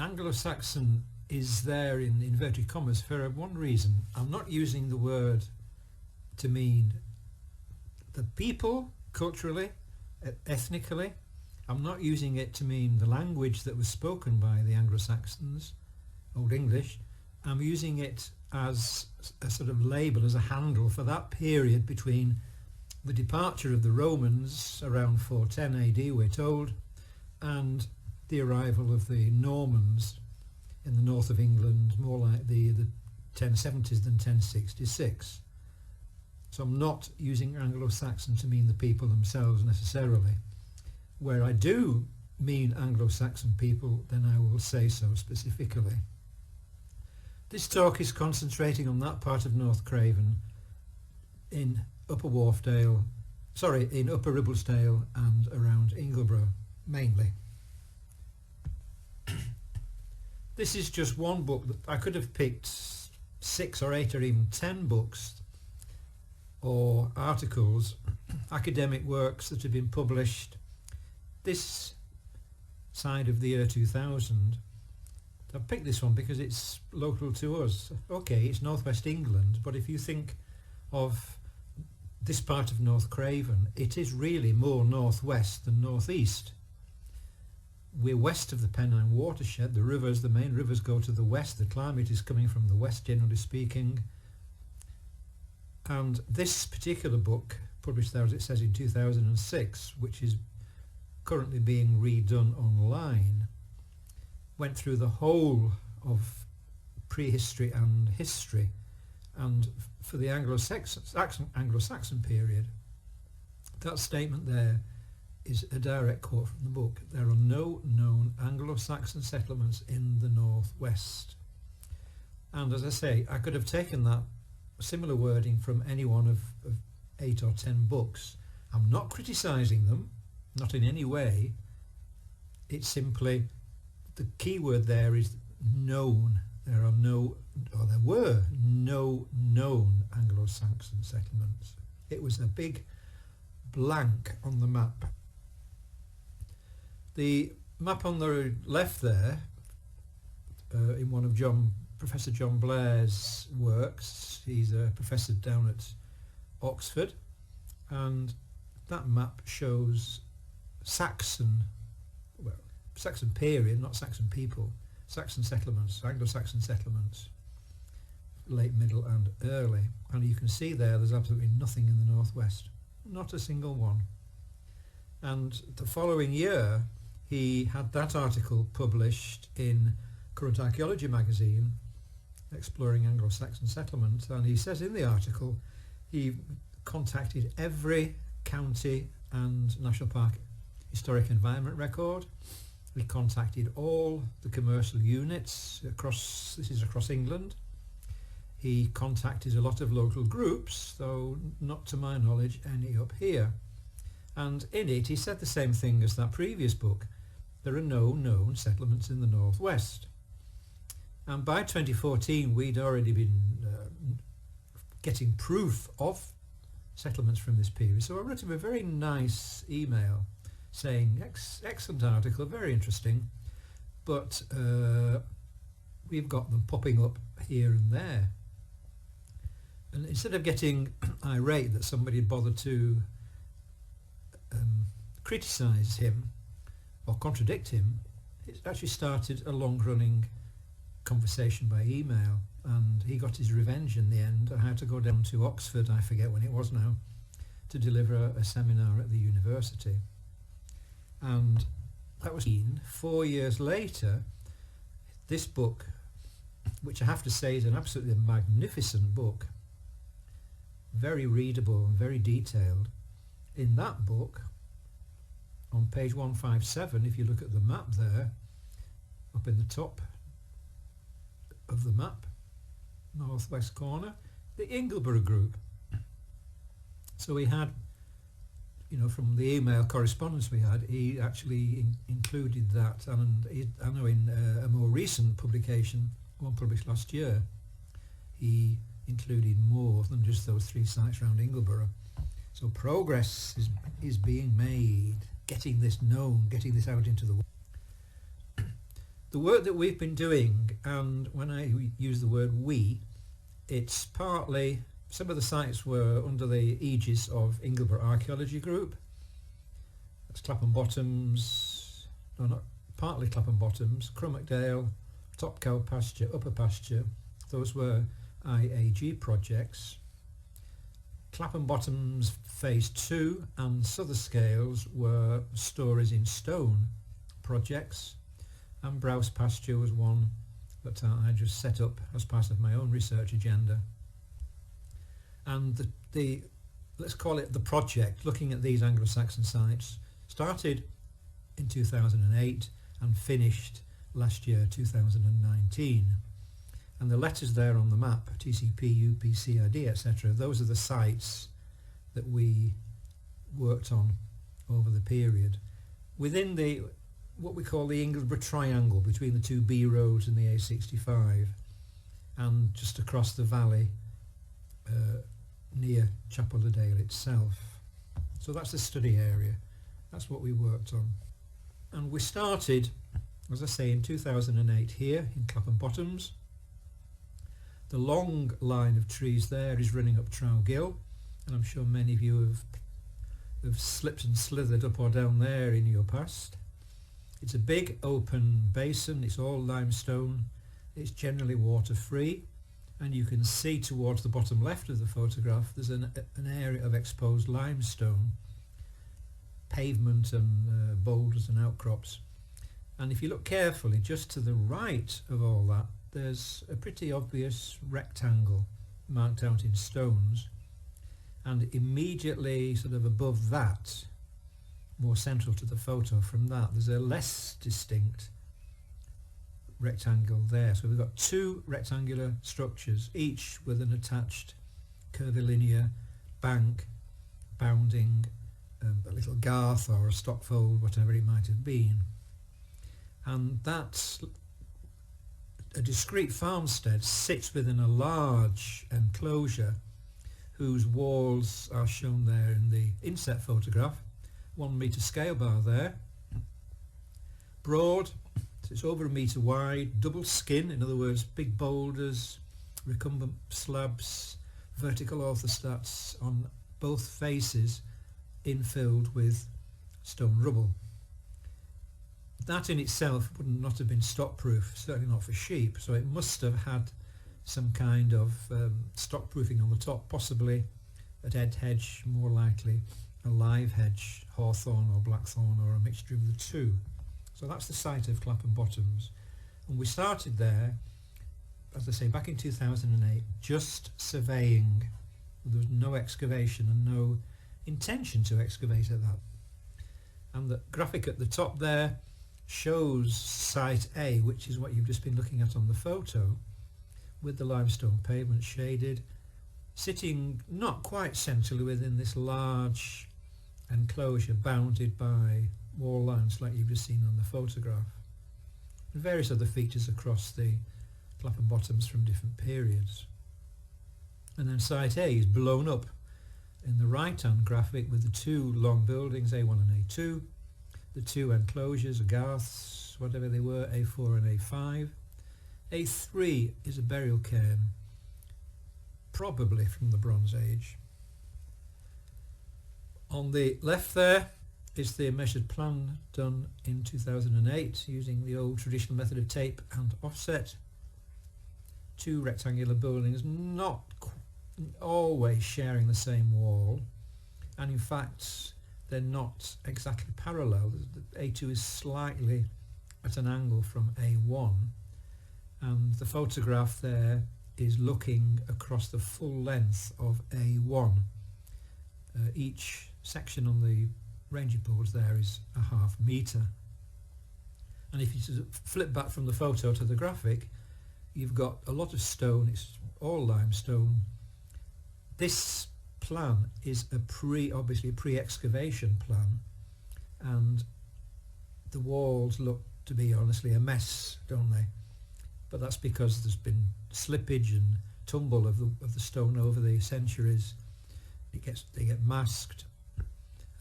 Anglo-Saxon is there in inverted commas for one reason. I'm not using the word to mean the people culturally, ethnically. I'm not using it to mean the language that was spoken by the Anglo-Saxons, Old English. I'm using it as a sort of label, as a handle for that period between the departure of the Romans around 410 AD, we're told, and the arrival of the Normans in the north of England, more like the 1070s than 1066. So I'm not using Anglo-Saxon to mean the people themselves necessarily. Where I do mean Anglo-Saxon people, then I will say so specifically. This talk is concentrating on that part of North Craven in Upper Wharfdale, in Upper Ribblesdale and around Ingleborough mainly. This is just one book. I could have picked 6 or 8 or even 10 books or articles, academic works that have been published this side of the year 2000. I've picked this one because it's local to us. Okay, it's northwest England, but if you think of this part of North Craven, it is really more northwest than northeast. We're west of the Pennine watershed. The main rivers go to the west. The climate is coming from the west, generally speaking. And this particular book, published there as it says in 2006, which is currently being redone online, went through the whole of prehistory and history. And for the Anglo-Saxon period, that statement there is a direct quote from the book. There are no known Anglo-Saxon settlements in the northwest. And as I say, I could have taken that similar wording from any one of 8 or 10 books. I'm not criticising them, not in any way. It's simply, the key word there is known. There were no known Anglo-Saxon settlements. It was a big blank on the map. The map on the left there, in one of Professor John Blair's works, he's a professor down at Oxford, and that map shows Saxon period, not Saxon people, Saxon settlements, Anglo-Saxon settlements, late, middle and early. And you can see there's absolutely nothing in the northwest, not a single one. And the following year he had that article published in Current Archaeology magazine, exploring Anglo-Saxon settlement, and he says in the article he contacted every county and national park historic environment record. He contacted all the commercial units across England. He contacted a lot of local groups, though not to my knowledge any up here. And in it he said the same thing as that previous book. There are no known settlements in the northwest. And by 2014 we'd already been getting proof of settlements from this period. So I wrote him a very nice email saying, excellent article, very interesting, but we've got them popping up here and there. And instead of getting irate that somebody had bothered to criticise him or contradict him, it actually started a long-running conversation by email, and he got his revenge in the end. I had to go down to Oxford, I forget when it was now, to deliver a seminar at the university. And that was 4 years later. This book, which I have to say is an absolutely magnificent book, very readable and very detailed. In that book, on page 157, if you look at the map there, up in the top of the map, northwest corner, the Ingleborough Group. So we had, from the email correspondence we had, he actually included that, and I know in a more recent publication, one published last year, he included more than just those 3 sites around Ingleborough. So progress is being made, getting this known, getting this out into the world. The work that we've been doing, and when I use the word we, it's partly, some of the sites were under the aegis of Ingleborough Archeological Group. That's Clapham Bottoms, no, not partly Clapham Bottoms, Crummockdale, Top Cow Pasture, Upper Pasture. Those were IAG projects. Clapham Bottoms Phase 2 and Souther Scales were stories in stone projects, and Browse Pasture was one that I just set up as part of my own research agenda. And the let's call it the project, looking at these Anglo-Saxon sites, started in 2008 and finished last year, 2019. And the letters there on the map, TCP, UP, CID, etc., those are the sites that we worked on over the period. Within the what we call the Ingleborough Triangle, between the two B roads and the A65, and just across the valley near Chapel-le-Dale itself. So that's the study area. That's what we worked on. And we started, as I say, in 2008 here in Clapham Bottoms. The long line of trees there is running up Trow Gill, and I'm sure many of you have slipped and slithered up or down there in your past. It's a big open basin, it's all limestone, it's generally water free, and you can see towards the bottom left of the photograph there's an area of exposed limestone, pavement and boulders and outcrops. And if you look carefully, just to the right of all that, there's a pretty obvious rectangle marked out in stones, and immediately sort of above that, more central to the photo from that, there's a less distinct rectangle there. So we've got two rectangular structures, each with an attached curvilinear bank bounding a little garth or a stockfold, whatever it might have been. And that's a discrete farmstead sits within a large enclosure whose walls are shown there in the inset photograph. 1 metre scale bar there, broad, so it's over a metre wide, double skin, in other words big boulders, recumbent slabs, vertical orthostats on both faces, infilled with stone rubble. That in itself would not have been stock proof, certainly not for sheep, so it must have had some kind of stock proofing on the top, possibly a dead hedge, more likely a live hedge, hawthorn or blackthorn, or a mixture of the two. So that's the site of Clapham Bottoms, and we started there, as I say, back in 2008, just surveying. There was no excavation and no intention to excavate at that. And the graphic at the top there shows Site A, which is what you've just been looking at on the photo, with the limestone pavement shaded, sitting not quite centrally within this large enclosure bounded by wall lines like you've just seen on the photograph, and various other features across the Clapham Bottoms from different periods. And then Site A is blown up in the right hand graphic with the two long buildings, A1 and A2, the two enclosures, garths, whatever they were, A4 and A5. A3 is a burial cairn, probably from the Bronze Age. On the left there is the measured plan done in 2008 using the old traditional method of tape and offset. Two rectangular buildings, not always sharing the same wall, and in fact they're not exactly parallel. A2 is slightly at an angle from A1, and the photograph there is looking across the full length of A1. Each section on the ranging boards there is a half metre, and if you flip back from the photo to the graphic, you've got a lot of stone. It's all limestone. This plan is obviously a pre-excavation plan, and the walls look to be honestly a mess, don't they? But that's because there's been slippage and tumble of the stone over the centuries. They get masked,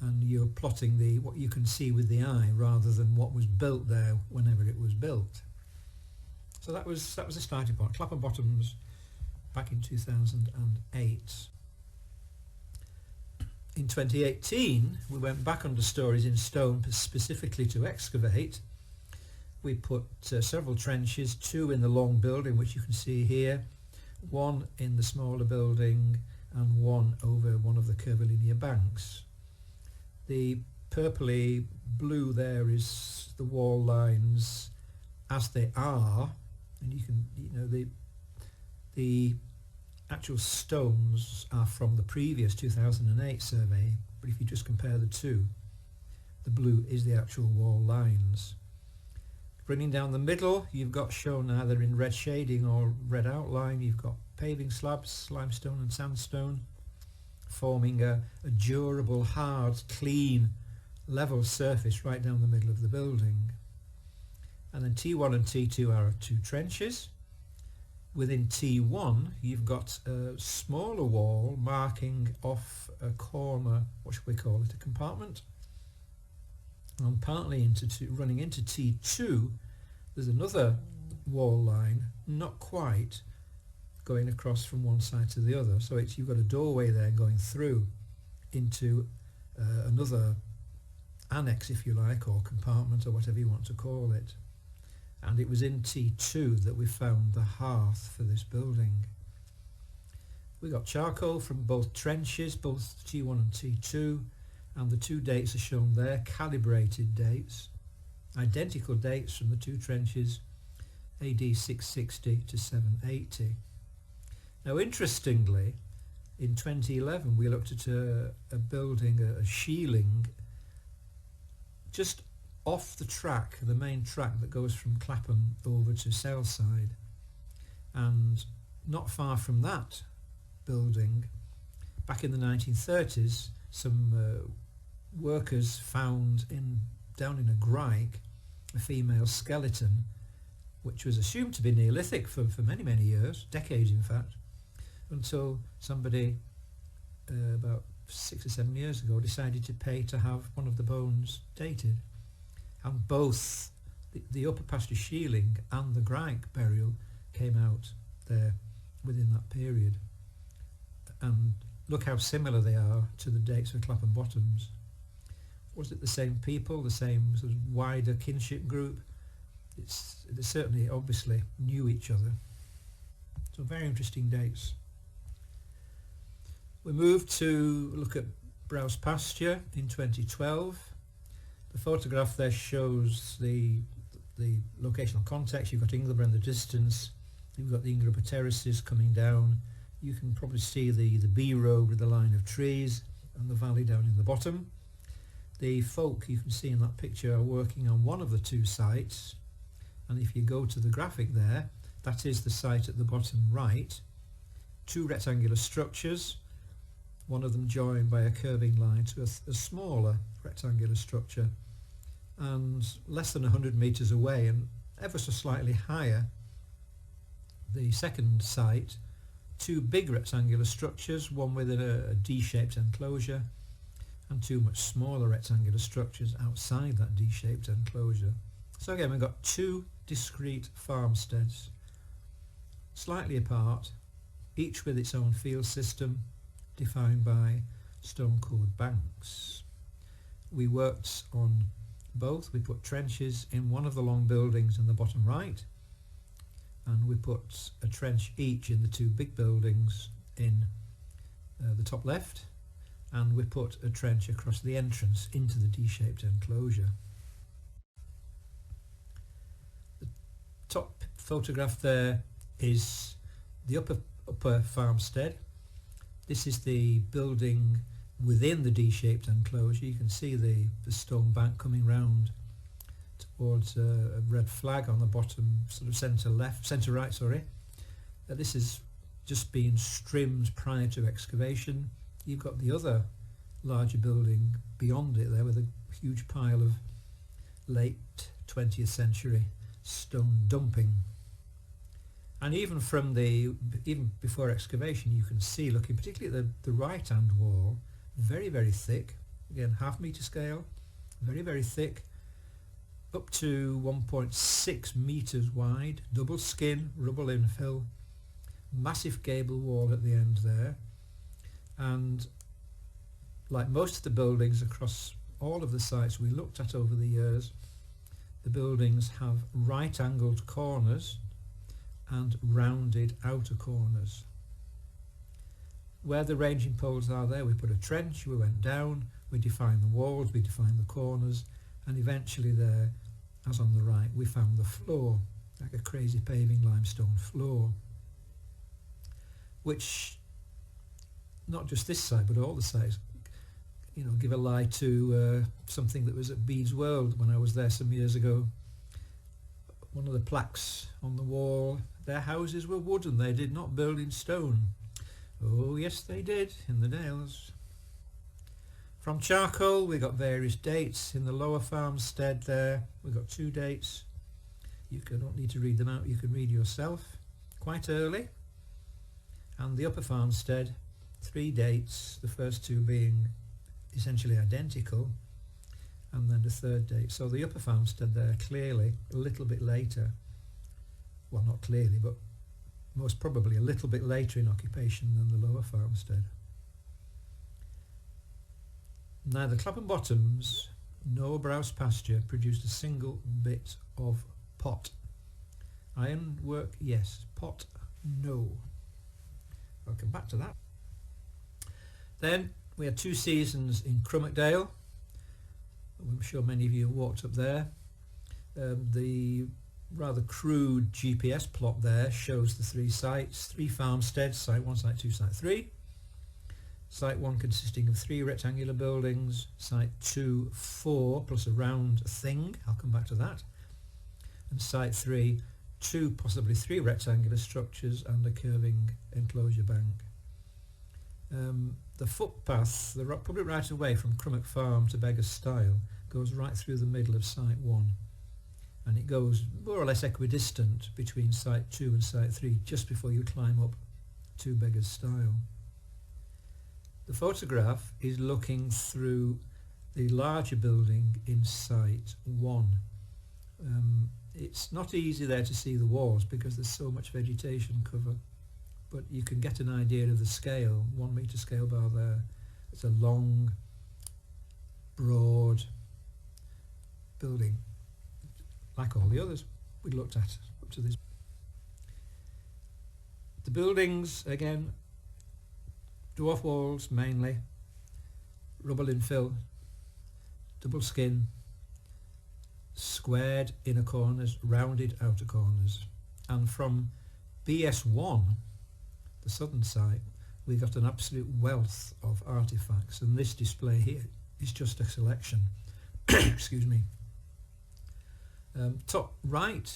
and you're plotting what you can see with the eye rather than what was built there whenever it was built. So that was the starting point. Clapham Bottoms back in 2008. In 2018 we went back under stories in stone specifically to excavate. We put several trenches, 2 in the long building which you can see here, 1 in the smaller building and 1 over one of the curvilinear banks. The purpley blue there is the wall lines as they are, and you can, the actual stones are from the previous 2008 survey, but if you just compare the two, the blue is the actual wall lines. Bringing down the middle, you've got shown either in red shading or red outline, you've got paving slabs, limestone and sandstone, forming a durable, hard, clean, level surface right down the middle of the building. And then T1 and T2 are 2 trenches. Within T1 you've got a smaller wall marking off a corner, what should we call it, a compartment. And partly running into T2 there's another wall line, not quite, going across from one side to the other. So you've got a doorway there going through into another annex, if you like, or compartment, or whatever you want to call it. And it was in T2 that we found the hearth for this building. We got charcoal from both trenches, both T1 and T2, and the 2 dates are shown there, calibrated dates, identical dates from the 2 trenches, AD 660 to 780. Now interestingly, in 2011 we looked at a building, a shieling, just off the track, the main track that goes from Clapham over to Saleside, and not far from that building, back in the 1930s, some workers found down in a grike a female skeleton which was assumed to be Neolithic for many years, decades in fact, until somebody about 6 or 7 years ago decided to pay to have one of the bones dated. And both the upper pasture shieling and the grike burial came out there within that period. And look how similar they are to the dates for Clapham Bottoms. Was it the same people, the same sort of wider kinship group? They certainly obviously knew each other. So very interesting dates. We moved to look at Browse Pasture in 2012. The photograph there shows the locational context. You've got Ingleborough in the distance, you've got the Ingleborough terraces coming down. You can probably see the B road with the line of trees and the valley down in the bottom. The folk you can see in that picture are working on one of the 2 sites, and if you go to the graphic there, that is the site at the bottom right. 2 rectangular structures, one of them joined by a curving line to a smaller rectangular structure, and less than 100 metres away and ever so slightly higher, the second site, 2 big rectangular structures, one within a D-shaped enclosure and 2 much smaller rectangular structures outside that D-shaped enclosure. So again we've got 2 discrete farmsteads, slightly apart, each with its own field system, defined by stone-cored banks. We worked on both. We put trenches in one of the long buildings in the bottom right, and we put a trench each in the 2 big buildings in the top left, and we put a trench across the entrance into the D-shaped enclosure. The top photograph there is the upper farmstead. This is the building within the D-shaped enclosure. You can see the stone bank coming round towards a red flag on the bottom, sort of centre right. This is just being trimmed prior to excavation. You've got the other larger building beyond it there with a huge pile of late 20th century stone dumping. And even before excavation, you can see, looking particularly at the right hand wall, very thick, again half metre scale, very thick, up to 1.6 metres wide, double skin, rubble infill, massive gable wall at the end there, and like most of the buildings across all of the sites we looked at over the years, the buildings have right angled corners and rounded outer corners. Where the ranging poles are there, we put a trench, we went down, we defined the walls, we defined the corners, and eventually there, as on the right, we found the floor, like a crazy paving limestone floor, which, not just this site, but all the sites, you know, give a lie to something that was at Bede's World when I was there some years ago. One of the plaques on the wall, their houses were wooden, they did not build in stone. Oh yes they did, in the Dales. From charcoal we got various dates. In the lower farmstead there we got 2 dates. You don't need to read them out, you can read yourself. Quite early. And the upper farmstead, 3 dates, the first 2 being essentially identical, and then the 3rd date. So the upper farmstead there clearly a little bit later, well not clearly but most probably a little bit later in occupation than the lower farmstead. Now the Clapham Bottoms, no browse pasture, produced a single bit of pot. Ironwork, yes. Pot, no. I'll come back to that. Then we had 2 seasons in Crummockdale. I'm sure many of you have walked up there. The rather crude GPS plot there shows the 3 sites, 3 farmsteads, site 1, site 2, site 3. Site 1 consisting of 3 rectangular buildings, site 2 4 plus a round thing, I'll come back to that, and site 3 2 possibly 3 rectangular structures and a curving enclosure bank. The footpath, the public right of way from Crummock Farm to Beggar's Stile, goes right through the middle of site 1, and it goes more or less equidistant between site 2 and site 3 just before you climb up to Beggar's Stile. The photograph is looking through the larger building in site 1. It's not easy there to see the walls because there's so much vegetation cover, but you can get an idea of the scale. 1 metre scale bar there. It's a long, broad building, like all the others we looked at up to this. The buildings, again, dwarf walls mainly, rubble infill, double skin, squared inner corners, rounded outer corners. And from BS1, the southern site, we got an absolute wealth of artefacts, and this display here is just a selection. Excuse me. Top right,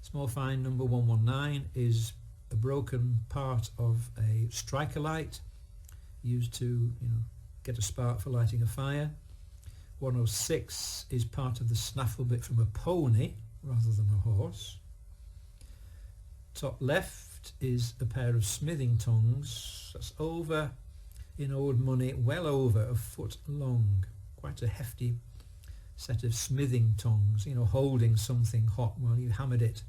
small find number 119 is a broken part of a striker light used to, get a spark for lighting a fire. 106 is part of the snaffle bit from a pony rather than a horse. Top left is a pair of smithing tongs. That's over, in old money, well over a foot long. Quite a hefty set of smithing tongs, holding something hot while you hammered it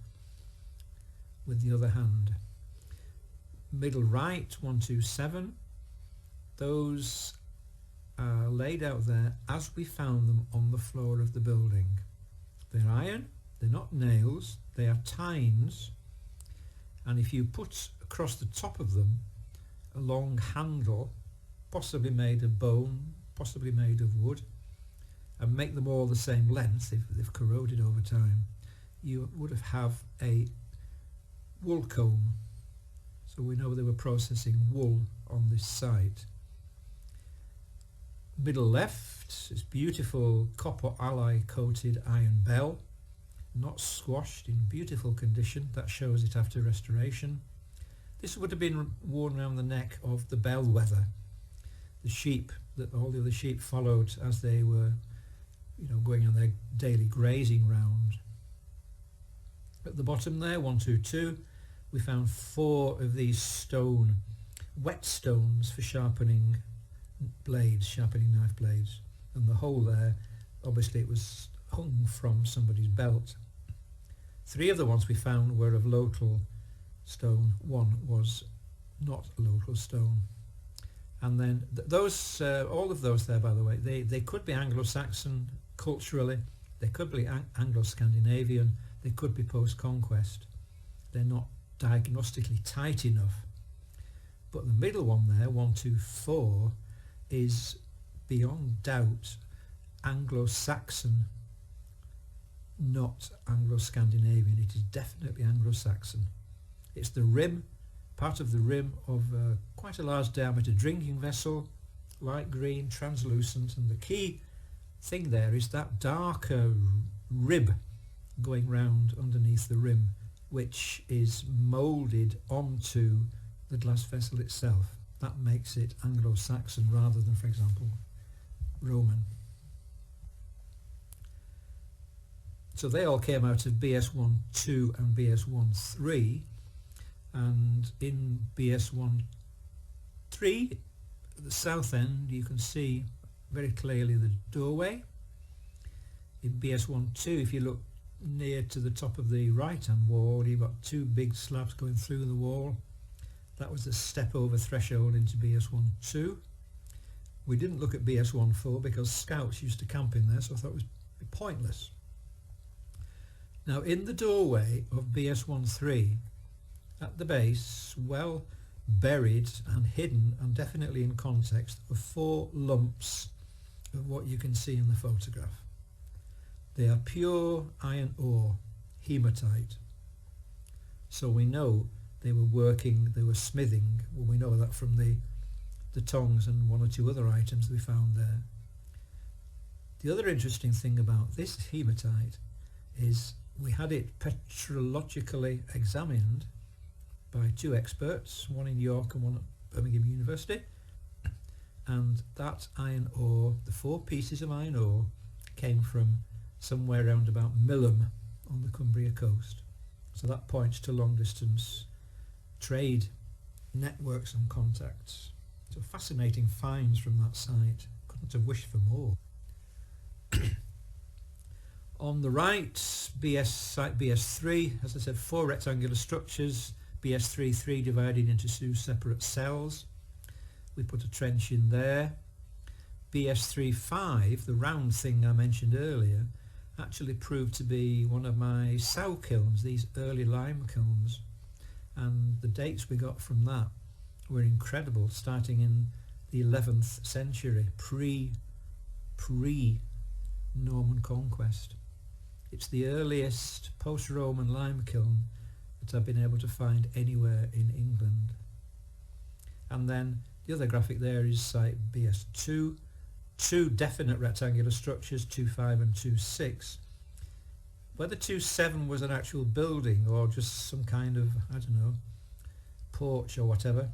with the other hand. Middle right, 127. Those are laid out there as we found them on the floor of the building. They're iron, they're not nails, they are tines, and if you put across the top of them a long handle, possibly made of bone, possibly made of wood, and make them all the same length, if they've corroded over time, you would have a wool comb. So we know they were processing wool on this site. Middle left is beautiful copper alloy coated iron bell, not squashed, in beautiful condition. That shows it after restoration. This would have been worn around the neck of the bellwether, the sheep that all the other sheep followed as they were going on their daily grazing round. At the bottom there, 122, we found 4 of these stone, wet stones for sharpening blades, sharpening knife blades, and the hole there, obviously it was hung from somebody's belt. 3 of the ones we found were of local stone. 1 was not local stone. And then those, all of those there, by the way, they could be Anglo-Saxon culturally, they could be Anglo-Scandinavian, they could be post-conquest. They're not diagnostically tight enough. But the middle one there, 1, 2, 4, is beyond doubt Anglo-Saxon, not Anglo-Scandinavian. It is definitely Anglo-Saxon. It's the rim, part of the rim of quite a large diameter drinking vessel, light green, translucent, and the key thing there is that darker rib going round underneath the rim, which is moulded onto the glass vessel itself. That makes it Anglo-Saxon rather than, for example, Roman. So they all came out of BS12 and BS13, and in BS13, at the south end, you can see very clearly the doorway. In BS12, if you look near to the top of the right-hand wall, you've got 2 big slabs going through the wall. That was the step over threshold into BS12. We didn't look at BS14 because scouts used to camp in there, so I thought it was pointless. Now in the doorway of BS13, at the base, well buried and hidden and definitely in context, are 4 lumps of what you can see in the photograph. They are pure iron ore, hematite. So we know they were working, they were smithing. Well, we know that from the tongs and 1 or 2 other items we found there. The other interesting thing about this hematite is we had it petrologically examined by 2 experts, one in York and one at Birmingham University, and that iron ore, the 4 pieces of iron ore, came from somewhere around about Millom on the Cumbria coast. So that points to long distance trade networks and contacts. So fascinating finds from that site. Couldn't have wished for more. On the right, site BS3, as I said, 4 rectangular structures, BS3 divided into 2 separate cells. We put a trench in there. BS35, the round thing I mentioned earlier, actually proved to be one of my sow kilns, these early lime kilns. And the dates we got from that were incredible, starting in the 11th century, pre-Norman conquest. It's the earliest post-Roman lime kiln that I've been able to find anywhere in England. And then the other graphic there is site BS2, 2 definite rectangular structures, 2.5 and 2.6. Whether 2.7 was an actual building or just some kind of, I don't know, porch or whatever,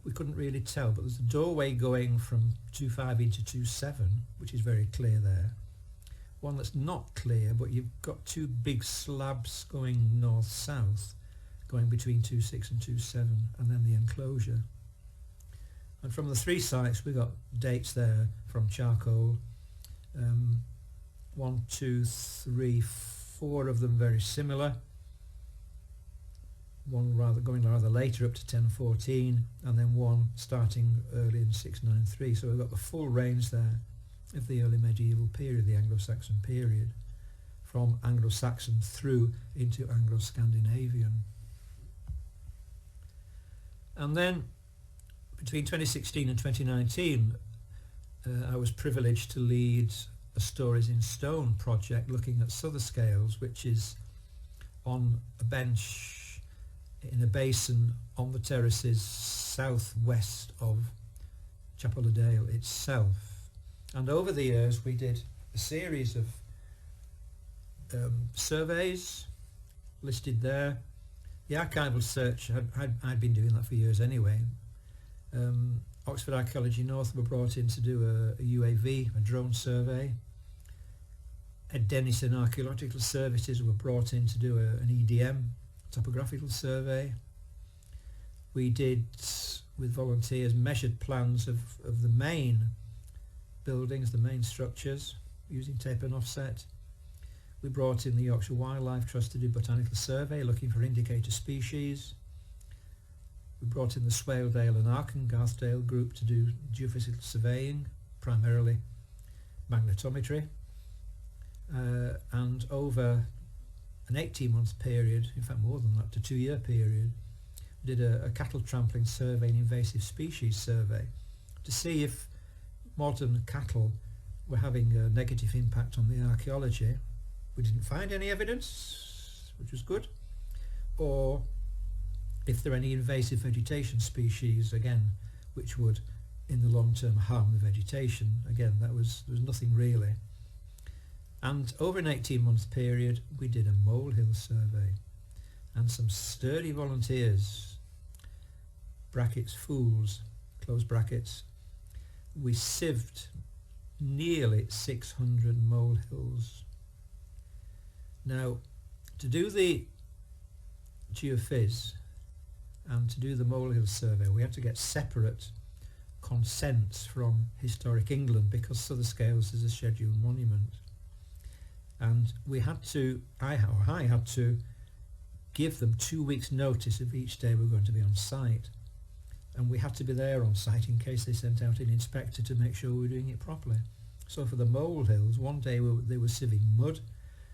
we couldn't really tell, but there's a doorway going from 2.5 into 2.7, which is very clear there. One that's not clear, but you've got 2 big slabs going north-south, going between 2.6 and 2.7, and then the enclosure. And from the 3 sites, we got dates there from charcoal. 1, 2, 3, 4 of them very similar. One going rather later, up to 1014, and then one starting early in 693. So we've got the full range there of the early medieval period, the Anglo-Saxon period, from Anglo-Saxon through into Anglo-Scandinavian. And then between 2016 and 2019, I was privileged to lead a Stories in Stone project looking at Souther scales, which is on a bench in a basin on the terraces southwest of Chapel of Dale itself. And over the years we did a series of surveys listed there. The archival search, I'd been doing that for years anyway. Oxford Archaeology North were brought in to do a UAV, a drone survey. Ed Denison Archeological Services were brought in to do an EDM, topographical survey. We did, with volunteers, measured plans of the main buildings, the main structures, using tape and offset. We brought in the Yorkshire Wildlife Trust to do botanical survey looking for indicator species. We brought in the Smelting and Archeological group to do geophysical surveying, primarily magnetometry. And over an 18-month period, in fact more than that, to 2-year period, we did a cattle trampling survey and invasive species survey to see if modern cattle were having a negative impact on the archaeology. We didn't find any evidence, which was good, or if there are any invasive vegetation species, again, which would in the long term harm the vegetation. Again, there was nothing really. And over an 18-month period we did a molehill survey, and some sturdy volunteers, brackets fools, close brackets, we sieved nearly 600 molehills. Now, to do the geophys and to do the molehill survey, we had to get separate consents from Historic England because Southern Scales is a scheduled monument. And we had to, I had to give them 2 weeks notice of each day we were going to be on site. And we had to be there on site in case they sent out an inspector to make sure we were doing it properly. So for the molehills, one day they were sieving mud,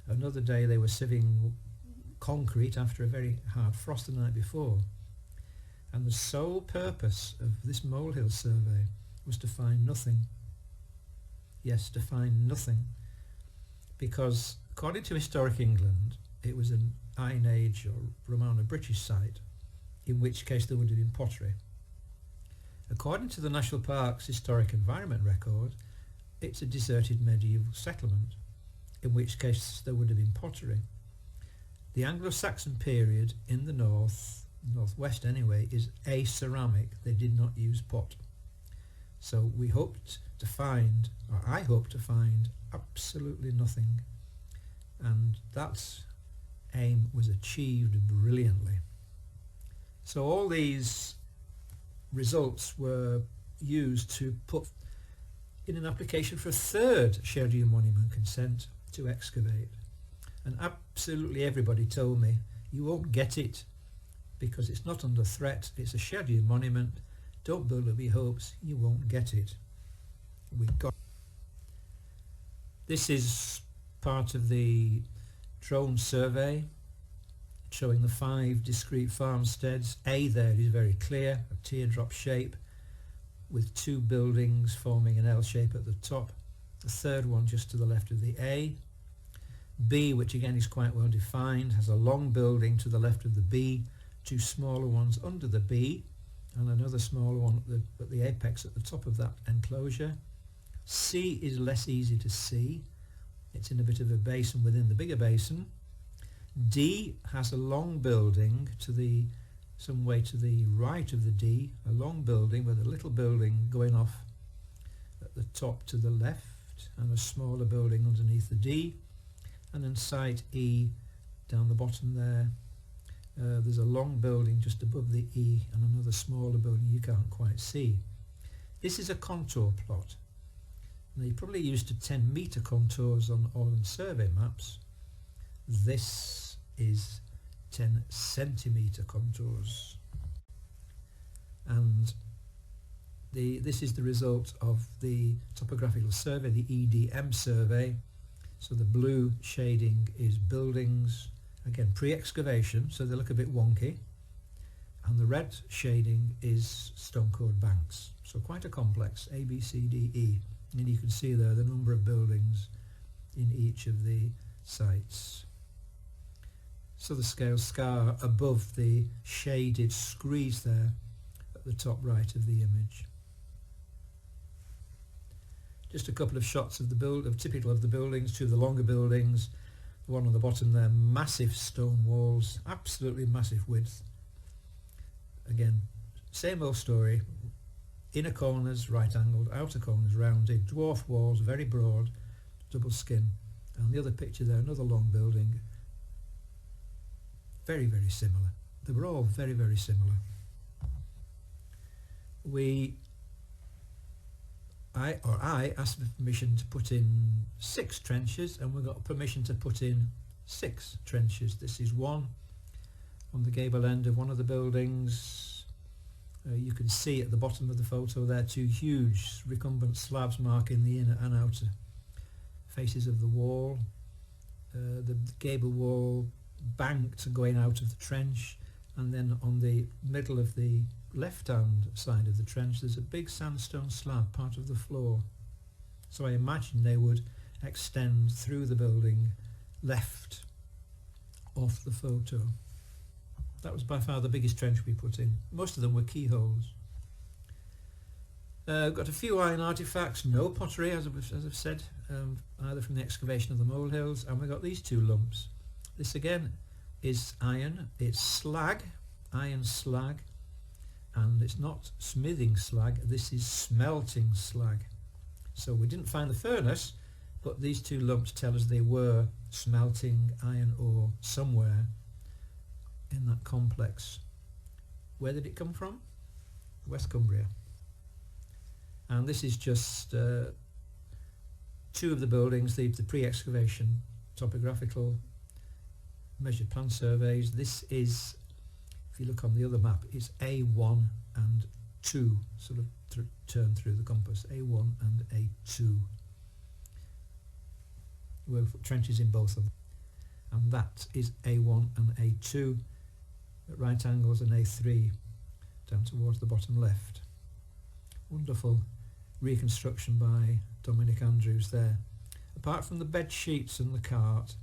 another day they were sieving concrete after a very hard frost the night before. And the sole purpose of this molehill survey was to find nothing. Yes, to find nothing. Because according to Historic England, it was an Iron Age or Romano-British site, in which case there would have been pottery. According to the National Park's Historic Environment Record, it's a deserted medieval settlement, in which case there would have been pottery. The Anglo-Saxon period in the northwest anyway, is aceramic. They did not use pot. So we hoped to find, or I hoped to find, absolutely nothing. And that aim was achieved brilliantly. So all these results were used to put in an application for a third scheduled monument consent to excavate. And absolutely everybody told me, you won't get it because it's not under threat, it's a scheduled monument, don't build up your hopes, you won't get it. We got This is part of the drone survey showing the 5 discrete farmsteads. A there is very clear, a teardrop shape with 2 buildings forming an L shape at the top. The third one just to the left of the A. B, which again is quite well defined, has a long building to the left of the B, 2 smaller ones under the B, and another smaller one at the apex at the top of that enclosure. C is less easy to see. It's in a bit of a basin within the bigger basin. D has a long building some way to the right of the D, a long building with a little building going off at the top to the left and a smaller building underneath the D. And then site E down the bottom there, there's a long building just above the E and another smaller building you can't quite see. This is a contour plot. Now you're probably used to 10 metre contours on Orland survey maps. This is 10 centimetre contours. And this is the result of the topographical survey, the EDM survey. So the blue shading is buildings, again pre-excavation, so they look a bit wonky. And the red shading is stone-cored banks. So quite a complex, A, B, C, D, E. And you can see there the number of buildings in each of the sites. So the scale scar above the shaded screes there at the top right of the image. Just a couple of shots of typical of the buildings, 2 of the longer buildings, the one on the bottom there, massive stone walls, absolutely massive width. Again, same old story, inner corners right angled, outer corners rounded, dwarf walls, very broad, double skin. And the other picture there, another long building, very, very similar. They were all very, very similar. I asked for permission to put in 6 trenches, and we got permission to put in 6 trenches. This is one on the gable end of one of the buildings. You can see at the bottom of the photo there 2 huge recumbent slabs marking the inner and outer faces of the wall. The gable wall banked going out of the trench, and then on the middle of the left hand side of the trench there's a big sandstone slab, part of the floor. So I imagine they would extend through the building left off the photo. That was by far the biggest trench we put in. Most of them were keyholes. Got a few iron artifacts, no pottery as I've said, either from the excavation of the molehills, and we got these 2 lumps. This again is iron, it's slag, iron slag, and it's not smithing slag, this is smelting slag. So we didn't find the furnace, but these 2 lumps tell us they were smelting iron ore somewhere in that complex. Where did it come from? West Cumbria. And this is just 2 of the buildings, the pre-excavation topographical measured plan surveys. This is, if you look on the other map, it's A1 and 2, sort of turn through the compass, A1 and A2. We've put trenches in both of them. And that is A1 and A2 at right angles, and A3 down towards the bottom left. Wonderful reconstruction by Dominic Andrews there. Apart from the bed sheets and the cart,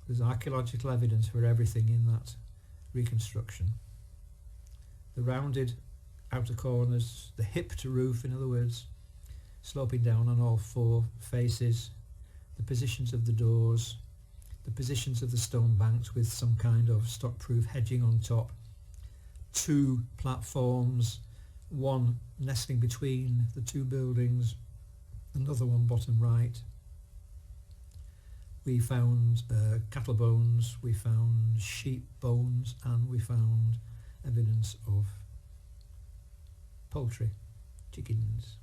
there's archaeological evidence for everything in that reconstruction. The rounded outer corners, the hipped roof, in other words, sloping down on all 4 faces, the positions of the doors, the positions of the stone banks with some kind of stock-proof hedging on top, 2 platforms, one nestling between the 2 buildings, another one bottom right. We found cattle bones, we found sheep bones, and we found evidence of poultry, chickens.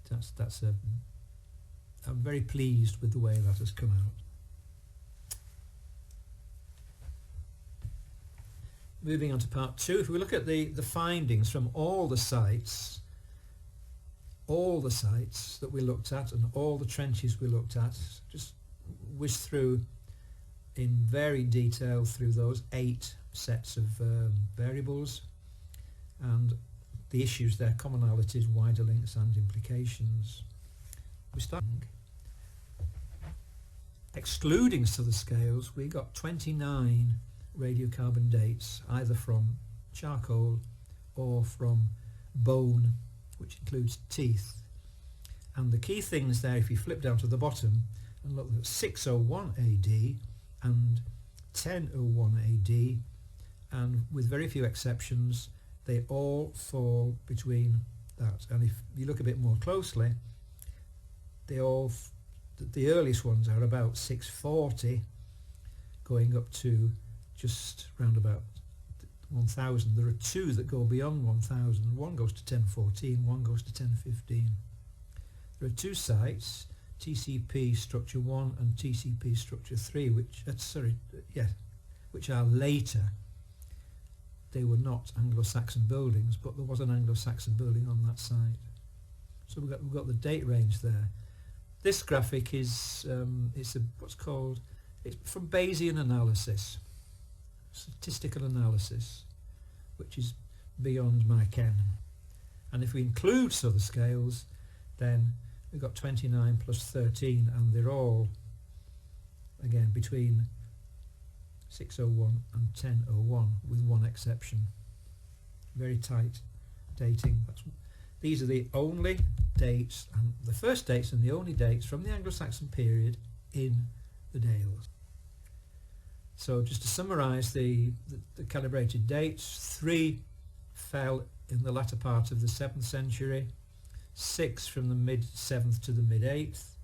I'm very pleased with the way that has come out. Moving on to part 2, if we look at the findings from all the sites that we looked at and all the trenches we looked at, just whiz through in varied detail through those 8 sets of variables and the issues, their commonalities, wider links and implications. We start excluding southern scales. We got 29 radiocarbon dates, either from charcoal or from bone, which includes teeth. And the key things there, if you flip down to the bottom and look at 601 AD and 1001 AD, and with very few exceptions, they all fall between that. And if you look a bit more closely, the earliest ones are about 640, going up to just round about 1000. There are 2 that go beyond 1000. One goes to 1014, one goes to 1015. There are 2 sites, TCP structure 1 and TCP structure 3, which are later. They were not Anglo-Saxon buildings, but there was an Anglo-Saxon building on that site. So we've got the date range there. This graphic is it's from Bayesian analysis, statistical analysis, which is beyond my ken. And if we include southern scales, then we've got 29 plus 13, and they're all again between 601 and 1001, with one exception. Very tight dating. These are the only dates, and the first dates and the only dates from the Anglo-Saxon period in the Dales. So just to summarise the calibrated dates, 3 fell in the latter part of the 7th century, 6 from the mid-7th to the mid-8th,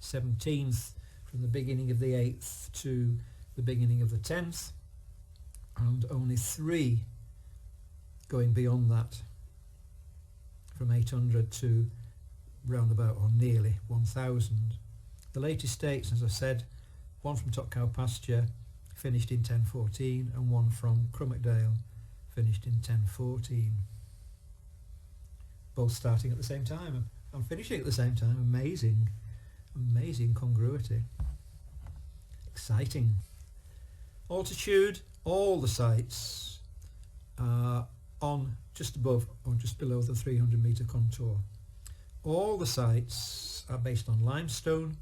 17th from the beginning of the 8th to the beginning of the 10th, and only 3 going beyond that, from 800 to round about or nearly 1,000. The latest dates, as I said, one from Top Cow Pasture finished in 1014 and one from Crummockdale finished in 1014. Both starting at the same time and finishing at the same time. Amazing congruity. Exciting. Altitude, all the sites are on just above or just below the 300 metre contour. All the sites are based on limestone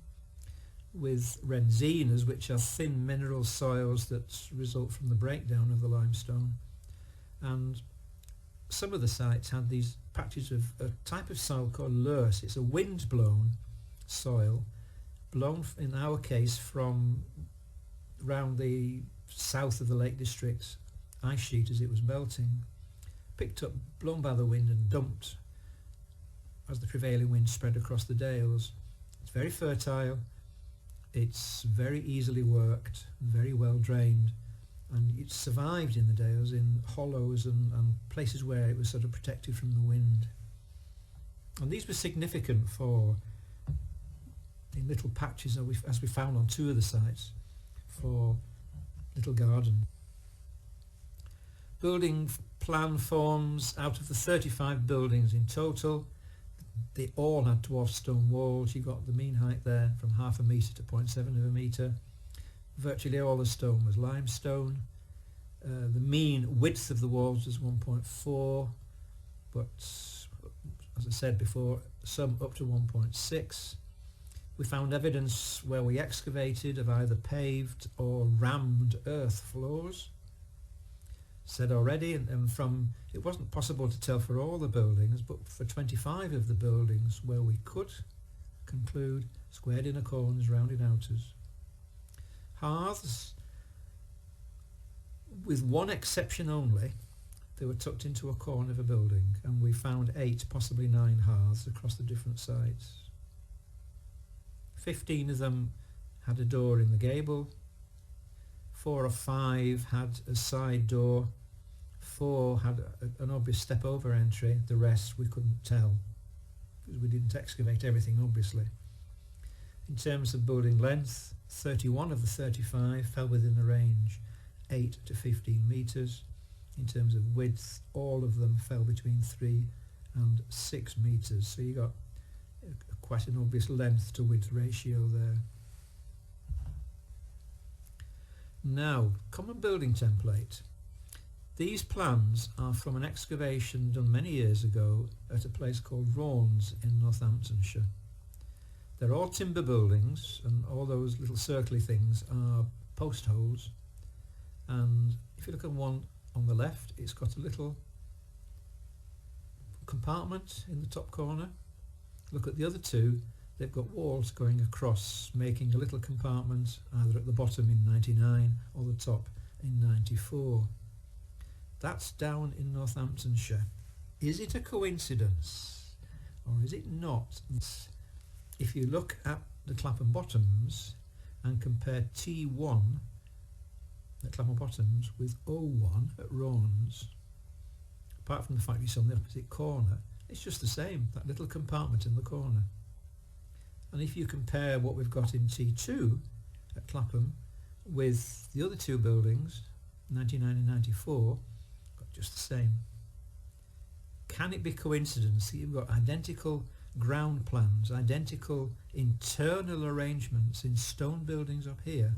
with renzinas, which are thin mineral soils that result from the breakdown of the limestone. And some of the sites had these patches of a type of soil called loess. It's a wind-blown soil, blown in our case from around the south of the Lake District's ice sheet as it was melting, picked up, blown by the wind and dumped as the prevailing wind spread across the dales. It's very fertile, it's very easily worked, very well drained, and it survived in the dales in hollows and places where it was sort of protected from the wind. And these were significant for, in little patches as we found on two of the sites, for little garden. Building plan forms, out of the 35 buildings in total, they all had dwarf stone walls. You got the mean height there from 0.5 metre to 0.7 of a metre. Virtually all the stone was limestone. The mean width of the walls was 1.4, but as I said before, some up to 1.6. We found evidence where we excavated of either paved or rammed earth floors. Said already, and from, it wasn't possible to tell for all the buildings, but for 25 of the buildings where we could conclude, squared inner corners, rounded outers. Hearths, with one exception only, they were tucked into a corner of a building, and we found 8, possibly 9 hearths across the different sites. 15 of them had a door in the gable, 4 or 5 had a side door, 4 had an obvious step over entry, the rest we couldn't tell because we didn't excavate everything obviously. In terms of building length, 31 of the 35 fell within the range 8 to 15 metres. In terms of width, all of them fell between 3 and 6 metres, so you got quite an obvious length to width ratio there. Now, common building template. These plans are from an excavation done many years ago at a place called Raunds in Northamptonshire. They're all timber buildings, and all those little circly things are post holes. And if you look at one on the left, it's got a little compartment in the top corner. Look at the other two, they've got walls going across, making a little compartment either at the bottom in 99 or the top in 94. That's down in Northamptonshire. Is it a coincidence or is it not? If you look at the Clapham Bottoms and compare T1 at Clapham Bottoms with O1 at Raunds, apart from the fact it's on the opposite corner, it's just the same, that little compartment in the corner. And if you compare what we've got in T2 at Clapham with the other two buildings, 99 and 94, got just the same. Can it be coincidence that you've got identical ground plans, identical internal arrangements in stone buildings up here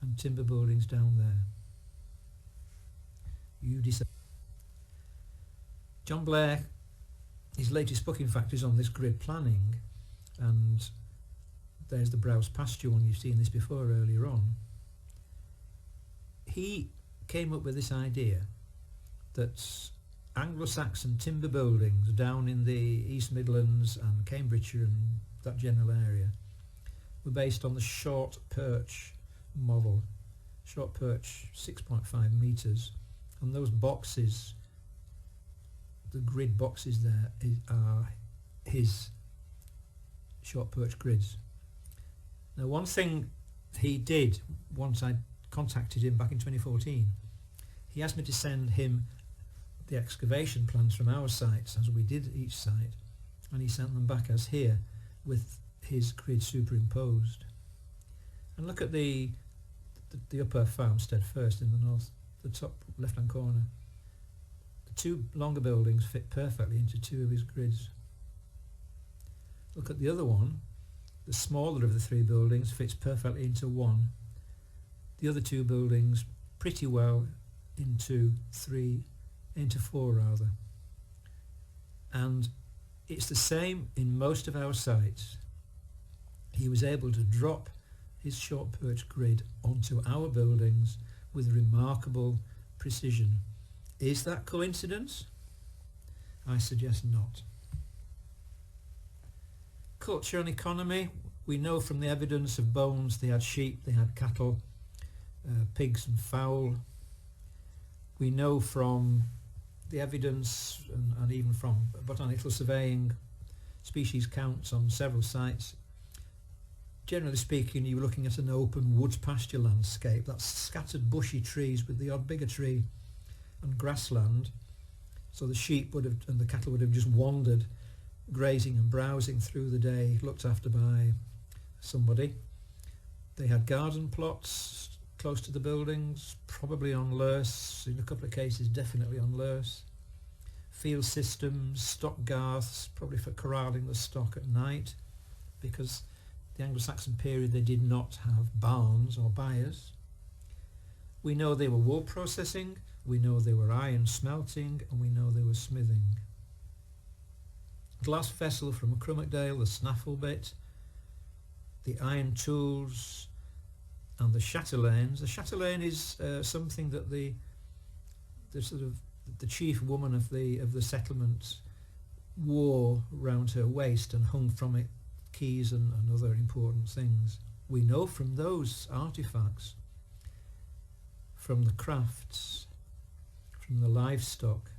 and timber buildings down there? You decide. John Blair, his latest book in fact is on this grid planning, and there's the Browse Pasture one, you've seen this before earlier on. He came up with this idea that Anglo-Saxon timber buildings down in the East Midlands and Cambridgeshire and that general area were based on the short perch model. Short perch, 6.5 metres, and those boxes, the grid boxes there, are his short perch grids. Now, one thing he did once I contacted him back in 2014, he asked me to send him the excavation plans from our sites, as we did each site, and he sent them back as here with his grid superimposed. And look at the upper farmstead first in the north, the top left hand corner. The two longer buildings fit perfectly into two of his grids. Look at the other one. The smaller of the three buildings fits perfectly into one. The other two buildings pretty well into four rather. And it's the same in most of our sites. He was able to drop his short perch grid onto our buildings with remarkable precision. Is that coincidence? I suggest not. Culture and economy. We know from the evidence of bones they had sheep, they had cattle, pigs and fowl. We know from the evidence and even from botanical surveying, species counts on several sites. Generally speaking, you were looking at an open wood pasture landscape. That's scattered bushy trees with the odd bigger tree and grassland. So the sheep would have and the cattle would have just wandered, grazing and browsing through the day, looked after by somebody. They had garden plots close to the buildings, probably on loess, in a couple of cases definitely on loess. Field systems, stock garths, probably for corralling the stock at night, because the Anglo-Saxon period they did not have barns or byres. We know they were wool processing, we know they were iron smelting, and we know they were smithing. Glass vessel from Crummockdale, the snaffle bit, the iron tools, and the chatelaines. The chatelaine is something that the sort of the chief woman of the settlement wore round her waist and hung from it keys and other important things. We know from those artifacts, from the crafts, from the livestock,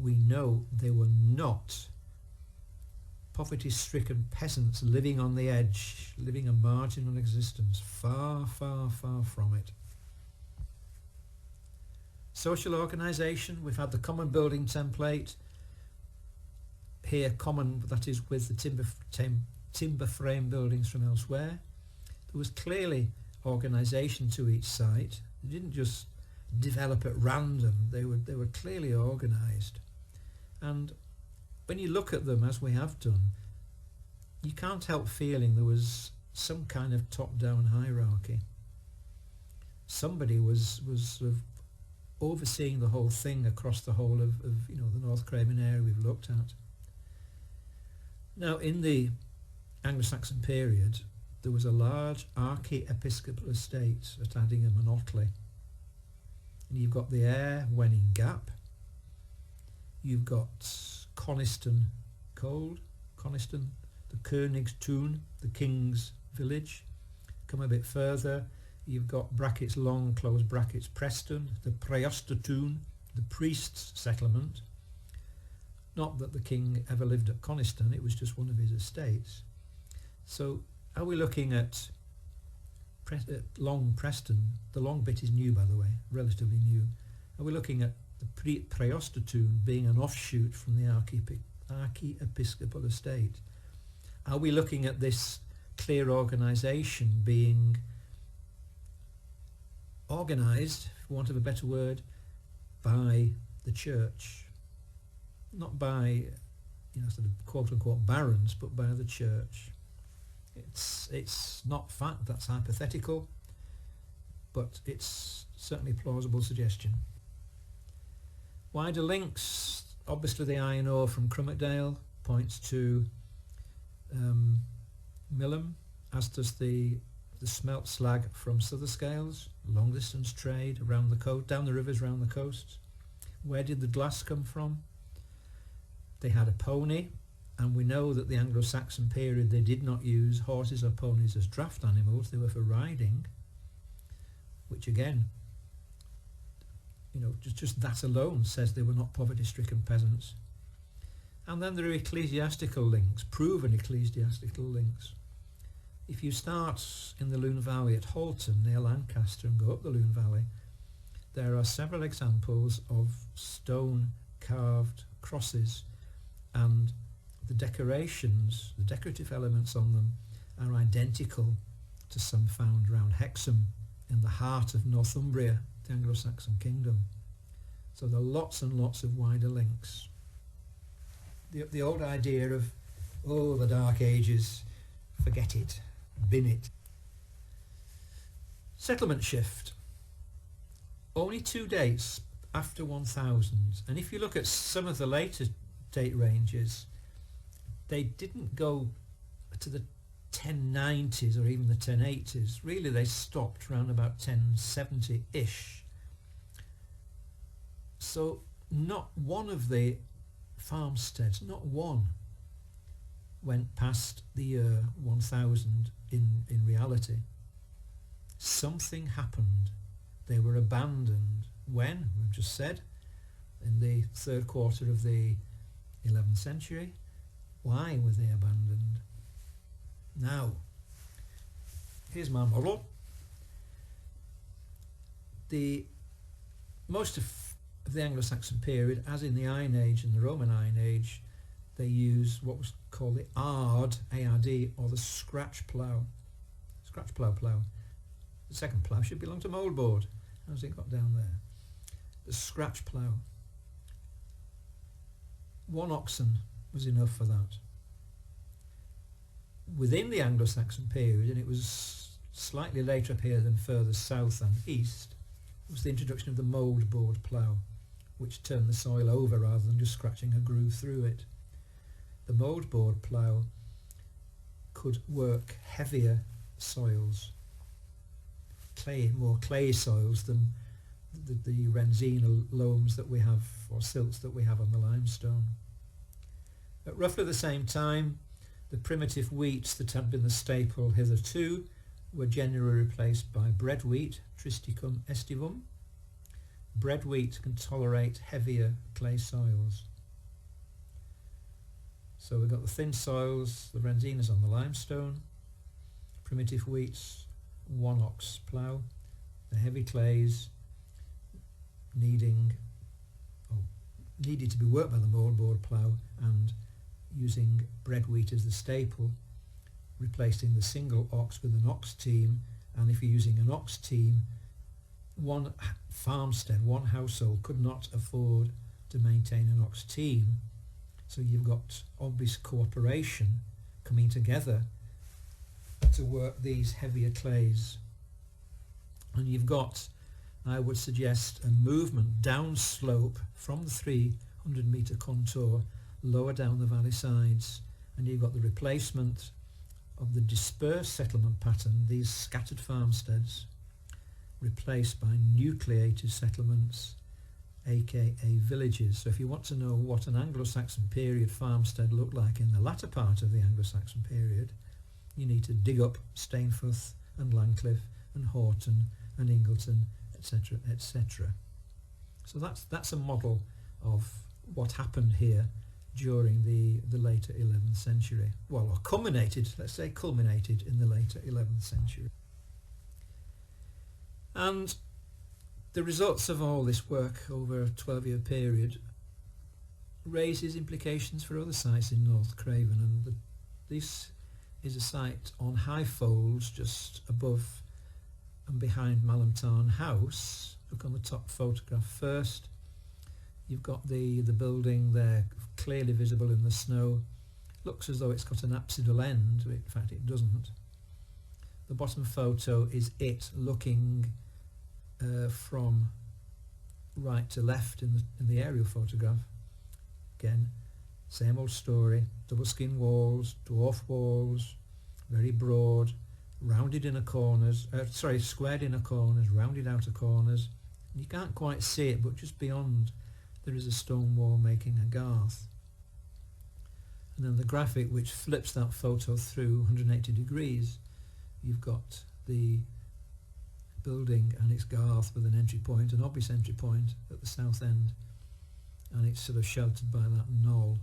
we know they were not poverty-stricken peasants living on the edge, living a marginal existence. Far, far, far from it. Social organisation, we've had the common building template. Here common, that is with the timber frame buildings from elsewhere. There was clearly organisation to each site. They didn't just develop at random, they were clearly organised. And when you look at them as we have done, you can't help feeling there was some kind of top-down hierarchy. Somebody was sort of overseeing the whole thing across the whole of the North Craven area we've looked at. Now, in the Anglo-Saxon period, there was a large archiepiscopal estate at Addingham and Otley. And you've got the Ayr, Wenning Gap. You've got Coniston, the König's Tun, the King's Village. Come a bit further, you've got brackets long, close brackets Preston, the Preostotun, the priest's settlement. Not that the king ever lived at Coniston, it was just one of his estates. So are we looking at Long Preston? The long bit is new, by the way, relatively new. Are we looking at the Preostotun being an offshoot from the archiepiscopal estate? Are we looking at this clear organisation being organised, for want of a better word, by the church? Not by, sort of quote-unquote barons, but by the church. It's not fact, that's hypothetical, but it's certainly a plausible suggestion. Wider links, obviously the iron ore from Crummockdale points to Millom, as does the smelt slag from Sotherscales, long distance trade around the coast, down the rivers around the coast. Where did the glass come from? They had a pony, and we know that the Anglo-Saxon period they did not use horses or ponies as draft animals, they were for riding, which again, just that alone says they were not poverty-stricken peasants. And then there are ecclesiastical links, proven ecclesiastical links. If you start in the Lune Valley at Halton near Lancaster and go up the Lune Valley, there are several examples of stone carved crosses, and the decorations, the decorative elements on them are identical to some found around Hexham in the heart of Northumbria, the Anglo-Saxon kingdom. So there are lots and lots of wider links. The old idea of, oh, the Dark Ages, forget it, bin it. Settlement shift. Only 2 dates after 1000, and if you look at some of the later date ranges, they didn't go to the 1090s or even the 1080s. Really, they stopped around about 1070-ish. So not one of the farmsteads, not one, went past the year 1000 in reality. Something happened. They were abandoned. When? We've just said, in the third quarter of the 11th century. Why were they abandoned? Now, here's my model. Most of the Anglo-Saxon period, as in the Iron Age and the Roman Iron Age, they use what was called the ard, A-R-D, or the scratch plough. Scratch plough. The second plough should belong to mouldboard. How's it got down there? The scratch plough. 1 oxen was enough for that. Within the Anglo-Saxon period, and it was slightly later up here than further south and east, was the introduction of the mouldboard plough, which turned the soil over rather than just scratching a groove through it. The mouldboard plough could work heavier soils, more clay soils than the Renzina loams that we have, or silts that we have on the limestone. At roughly the same time, the primitive wheats that had been the staple hitherto were generally replaced by bread wheat, Tristicum aestivum. Bread wheat can tolerate heavier clay soils. So we've got the thin soils, the Renzinas on the limestone, primitive wheats, 1 ox plough, the heavy clays needed to be worked by the mouldboard plough, and using bread wheat as the staple, replacing the single ox with an ox team. And if you're using an ox team, one farmstead, one household could not afford to maintain an ox team. So you've got obvious cooperation coming together to work these heavier clays. And you've got, I would suggest, a movement downslope from the 300 metre contour lower down the valley sides, and you've got the replacement of the dispersed settlement pattern, these scattered farmsteads, replaced by nucleated settlements, aka villages. So if you want to know what an Anglo-Saxon period farmstead looked like in the latter part of the Anglo-Saxon period, you need to dig up Stainforth and Langcliffe and Horton and Ingleton, etc., etc. So that's a model of what happened here during the later 11th century. Well, or culminated in the later 11th century. And the results of all this work over a 12-year period raises implications for other sites in North Craven, and this is a site on high folds just above and behind Malham Tarn House. Look on the top photograph first. You've got the building there clearly visible in the snow. Looks as though it's got an apsidal end, in fact it doesn't. The bottom photo is it looking from right to left in the aerial photograph. Again, same old story, double skin walls, dwarf walls, very broad, rounded inner corners, squared inner corners, rounded outer corners. You can't quite see it, but just beyond there is a stone wall making a garth. And then the graphic which flips that photo through 180 degrees, you've got the building and its garth with an entry point, an obvious entry point at the south end, and it's sort of sheltered by that knoll.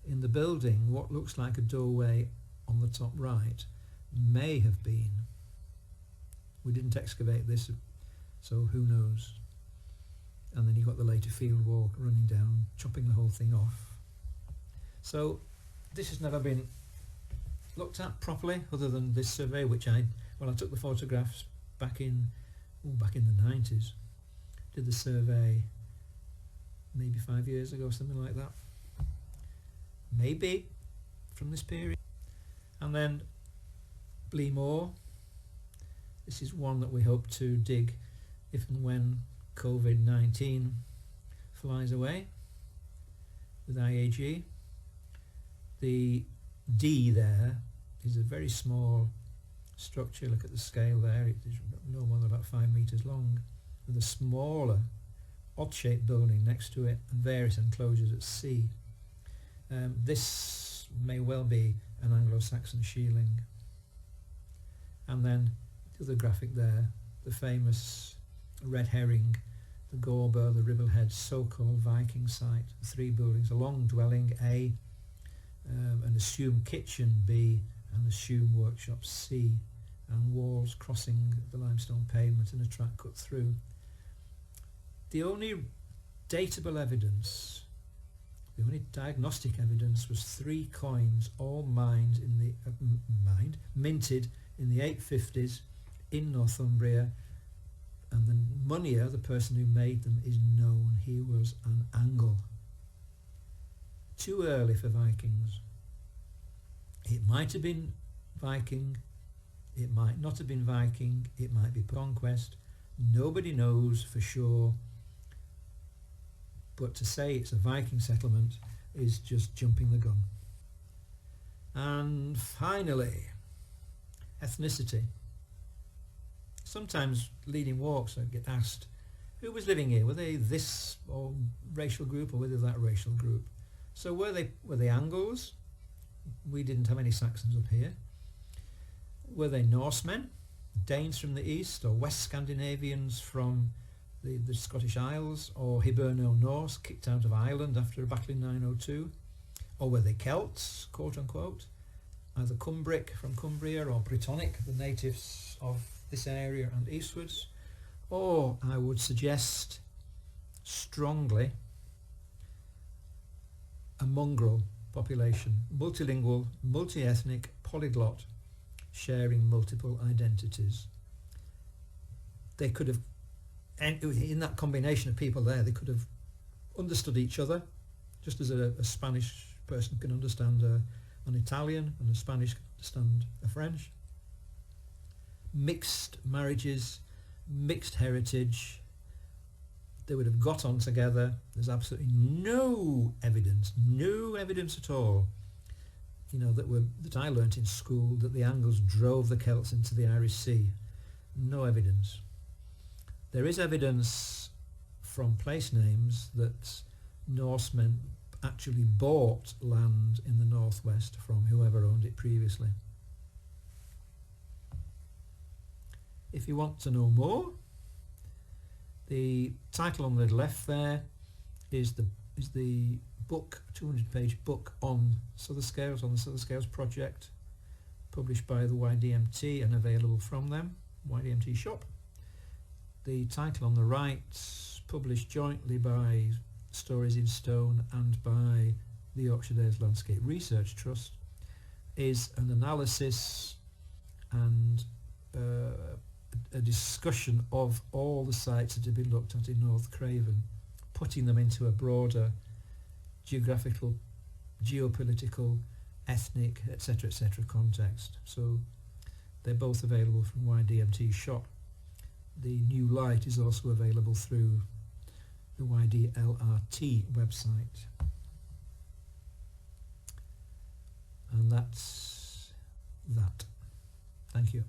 In the building, what looks like a doorway on the top right may have been. We didn't excavate this, so who knows. And then you've got the later field wall running down, chopping the whole thing off. So this has never been looked at properly, other than this survey, which I took the photographs back in the 90s. Did the survey maybe 5 years ago, something like that. Maybe from this period. And then Bleemore. This is one that we hope to dig if and when COVID-19 flies away with IAG. The D there is a very small structure. Look at the scale there. It is no more than about 5 metres long, with a smaller odd-shaped building next to it and various enclosures at sea. This may well be an Anglo-Saxon shieling. And then the other graphic there, the famous red herring, the Gorber, the Ribblehead, so-called Viking Site. 3 buildings, a long dwelling A, an assumed kitchen B, and assumed workshop C, and walls crossing the limestone pavement and a track cut through. The only datable evidence, the only diagnostic evidence, was 3 coins, all minted in the 850s in Northumbria, and the moneyer, the person who made them, is known. He was an Angle. Too early for Vikings. It might have been Viking, it might not have been Viking, it might be conquest. Nobody knows for sure, but to say it's a Viking settlement is just jumping the gun. And finally, ethnicity. Sometimes leading walks I get asked, who was living here? Were they this or racial group, or were they that racial group? So were they Angles? We didn't have any Saxons up here. Were they Norsemen, Danes from the east, or West Scandinavians from the Scottish Isles, or Hiberno-Norse kicked out of Ireland after a battle in 902? Or were they Celts, quote unquote, either Cumbric from Cumbria or Brittonic, the natives of this area and eastwards? Or I would suggest strongly a mongrel population, multilingual, multi-ethnic, polyglot, sharing multiple identities. They could have, and in that combination of people there, they could have understood each other, just as a Spanish person can understand an Italian, and a Spanish can understand a French. Mixed marriages, mixed heritage. They would have got on together. There's absolutely no evidence at all, that I learnt in school, that the Angles drove the Celts into the Irish Sea. No evidence. There is evidence from place names that Norsemen actually bought land in the northwest from whoever owned it previously. If you want to know more, the title on the left there is the book, 200-page book on Souther Scales, on the Souther Scales project, published by the YDMT and available from them, YDMT shop. The title on the right, published jointly by Stories in Stone and by the Yorkshire Dales Landscape Research Trust, is an analysis and a discussion of all the sites that have been looked at in North Craven, putting them into a broader geographical, geopolitical, ethnic, etc. context. So they're both available from YDMT shop. The new light is also available through the YDLRT website. And that's that. Thank you.